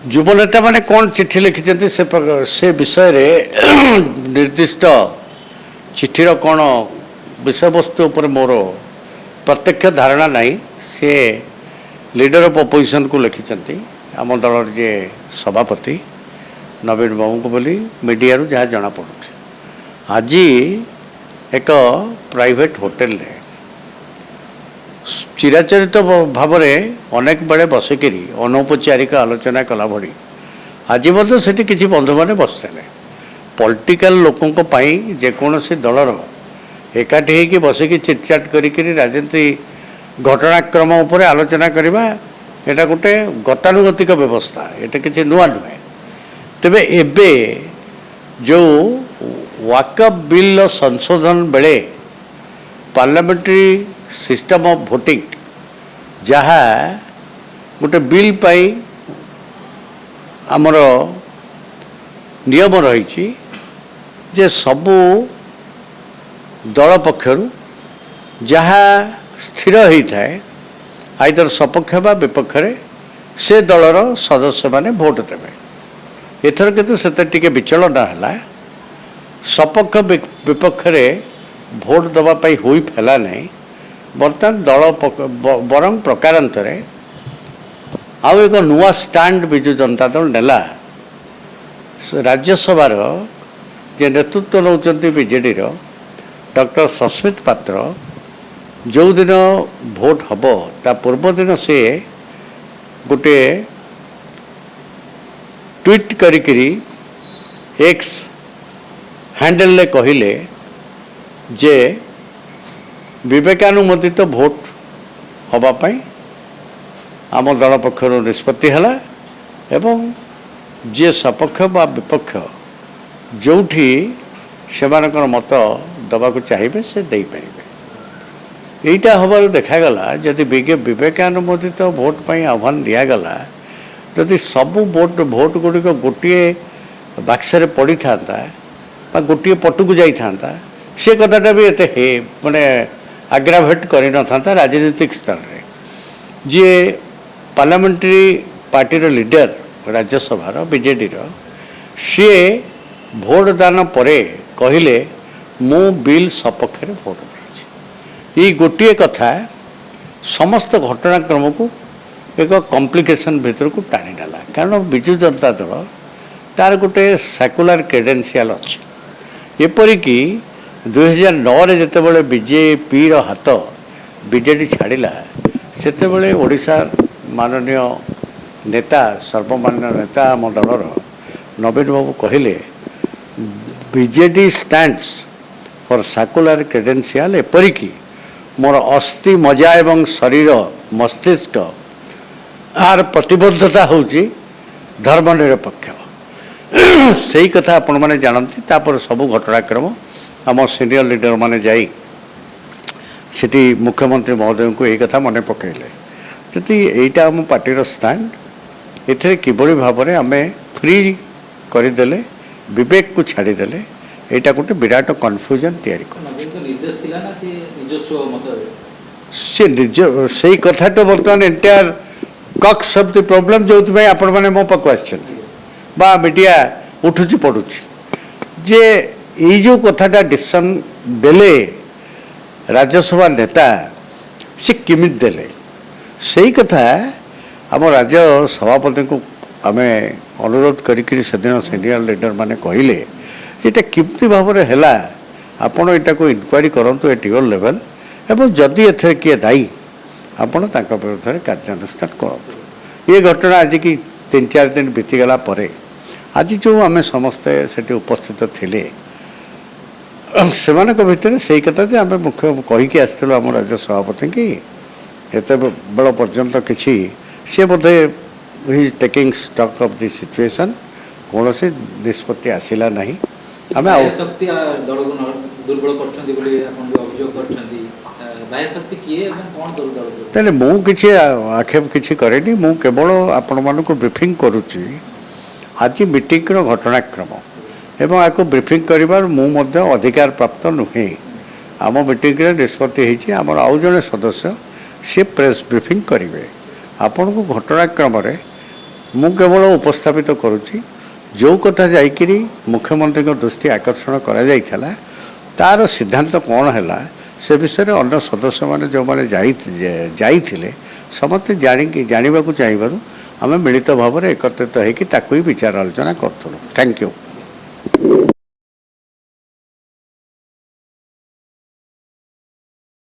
युवनेता मैंने कौन चिट्ठी लिखिं से विषय रे निर्दिष्ट चिठीर कौन विषय वस्तु उपर मोर प्रत्यक्ष धारणा नहीं। सी लीडर ऑफ अपोजिशन को लिखिं आम दल जे सभापति नवीन बाबू को बोली मीडिया रू जहाँ जना पड़ू आज एक प्राइवेट होटेल रे चिराचरित भाव में अनेक बड़े बसिकी अनौपचारिक आलोचना कला भड़ी आज से किसी बंधु मैंने बसते पॉलिटिकल लोकों जेकोसी दलर एकाठी होगी बसिकी चिटचाट करी राजनीति घटनाक्रम उपर आलोचना करवा एटा गोटे गतानुगतिक व्यवस्था एटा किसी नुआ नुहे। तेबे एबे जो वाकअप बिल संशोधन बेले पार्लियामेंट्री सिस्टम ऑफ भोटिंग जहाँ गोटे बिल पाई आमर नियम रही जे सबू दल पक्षर जहाँ स्थिर होता है आइदर सपक्ष बा विपक्ष से दलर सदस्य माने भोट देवे। एथर किंतु से टिके विचलन है सपक्ष विपक्ष भोट दवाई हो फेला नहीं बर्तमान दल बरं प्रकारांतरे आउ एक नुआ स्टैंड विजु जनता दल नेला राज्यसभार जे नेतृत्व नौकरी बीजेडी डॉक्टर सस्मित पात्र जो दिन भोट हम ता पूर्व दिन से गोटे ट्वीट करी एक्स हैंडल ले कहले जे विवेकानुमोदित भोट हवापाई आम दल पक्षर निष्पत्ति है एवं जे सपक्ष बा विपक्ष जो से मत दबा चाहिए से दे पारे यहीटा हबार देखागला जदि विवेकानुमोदित भोट पर आह्वान दिगला जदि सबू भोट गुड़िक गोटे बाक्सरे पड़ी था गोटे पटू जाता से कथाटा भी एत माने आग्रावेट कर राजनीतिक स्तर में जी parliamentary party leader Rajya Sabha BJD सी भोट दान पर कहले मु बिल सपक्ष भोट दे गोटे कथा समस्त घटनाक्रम को एक कॉम्प्लिकेशन भीतर को टाणी नेला कारण विजु जनता दल तार गोटे सेकुलर क्रेडेंशियल अच्छी एपरिकी 2009 जितेबाला बीजेपी हाथ बीजेडी छाड़ा से ओडिशा माननीय नेता सर्वमान्य नेता आम दलर नवीन बाबू कहले BJD stands for secular credential एपरिकी मोर अस्थि मजा एवं शरीर मस्तिष्क आर प्रतिबद्धता होची धर्मनिरपेक्ष से ही कथा आपण मैंने जानती तापर सबू घटनाक्रम आम सीनियर लीडर माने जाई सेठी मुख्यमंत्री महोदय को यही कथा मन पकड़े जी यहीटा आम पार्टी स्टैंड एथे किभली भाव में आम फ्री करदेले विवेक को छाड़देले यहाँ गोटे विराट कन्फ्यूजन तैयारी से कथा तो बर्तमान entire Cox's of the problem जो आपण मैंने मो पाक बा मीडिया उठुची पड़ुची जे ये जो कथाटा डिसीजन देले राज्यसभा नेता से किमित देले से कथा आम राज्य सभापति को आम अनुरोध करी सेदिन सीनियर लीडर माने कहले ये किमती भाव में है आपण यहाँ को इनक्वारी करूँ टीओ लेवल एवं जदि एथे किए दायी आपण विरुद्ध में कार्यानुष्ठान करूँ। ये घटना आज की 3-4 दिन बीतीगला आज जो आम समस्ते से उपस्थित थिले से भितर से कथा जे आम मुख्य कहीकि आसलु आम राज्य सभापति की एत बेल पर्यंत किसी सी बोधे ही taking stock of the situation कौन से निष्पत्ति आसला नहीं आम शक्ति दल को दुर्बल कर मु किसी आक्षेप किसी करे मु केवल आपण मानक ब्रीफिंग करुच्ची आज मीटिंग घटनाक्रम एवं आपको ब्रीफिंग कर अधिकार प्राप्त नुहे आम मीटिंग निष्पत्ति आम आउ जड़े सदस्य सी प्रेस ब्रीफिंग करेंगे आपण को घटनाक्रम ମୁଁ କେବଳ ଉପସ୍ଥାପିତ କରୁଛି ଯେଉଁ କଥା ଯାଇକରି ମୁଖ୍ୟମନ୍ତ୍ରୀଙ୍କ ଦୃଷ୍ଟି ଆକର୍ଷଣ କରାଯାଇଥିଲା ତାର ସିଦ୍ଧାନ୍ତ କ'ଣ ହେଲା ସେ ବିଷୟରେ ଅନ୍ୟ ସଦସ୍ୟମାନେ ଯେଉଁମାନେ ଯାଇଥିଲେ ସମସ୍ତେ ଜାଣିବାକୁ ଚାହିଁବାରୁ ଆମେ ମିଳିତ ଭାବରେ ଏକତ୍ରିତ ହୋଇକି ତାକୁ ହିଁ ବିଚାର ଆଲୋଚନା କରୁଥିଲୁ। Thank you.